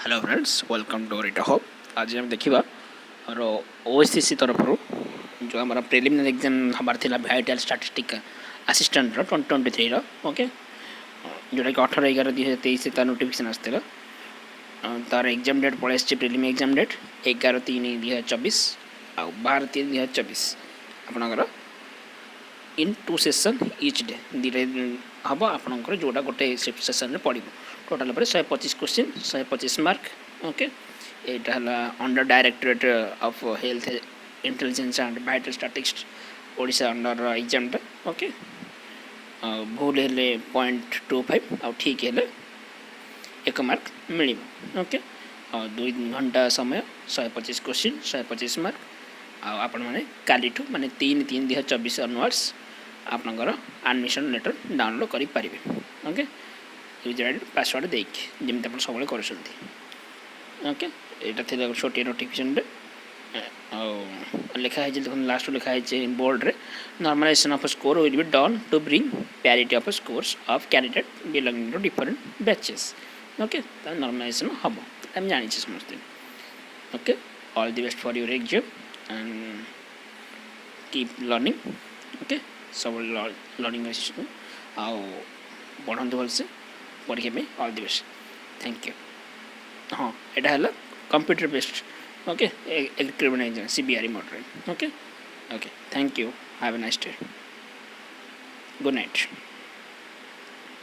Hello friends welcome to रिटा होप। आज हम देखा और ओएससीसी तरफ जो हमारा प्रिलिमिनरी एग्जाम हमार थिला वाइटल स्टैटिस्टिक असिस्टेंट 2023 ओके जोटा कि 18/11/2023 तार नोटिफिकेशन आसला। तार एग्जाम डेट पड़े प्रिलिमिनरी एग्जाम डेट 11/3/2024 आ 12/3/2024 आपणकर इन 2 सेसन इच डे धीरे हम आपंकर जोटा गोटे सेसन पड़ो टोटाल 125 क्वेश्चन 125 मार्क ओके। यहाँ under directorate of health intelligence and vital statistics Odisha under एग्जामटा ओके। भूल हेले 0.25 आउ ठीक हेले 1 मार्क मिल ओके। 2 घंटा समय 125 क्वेश्चन 125 मार्क आपण मैंने काली माने 3/3/2024 अनवर्ड्स आपनकर एडमिशन लेटर डाउनलोड करि पारिबे ओके। यूजर आईडी पासवर्ड देख जमी आप सब कर ओके। यहाँ थी छोटे नोटिफिकेशन लिखाई देखो लास्ट लिखाई बोर्ड रे normalisation of score will be done to bring parity of scores of candidate belonging to different batches okay. Normalisation हम आम जानी समझते okay. All the best for your exam and keep learning okay. सब learning आउ पढ़ते भलसे परीक्षा में all the best thank you. हाँ यहाँ है computer based okay exam CBRE model okay okay thank you have a nice day good night.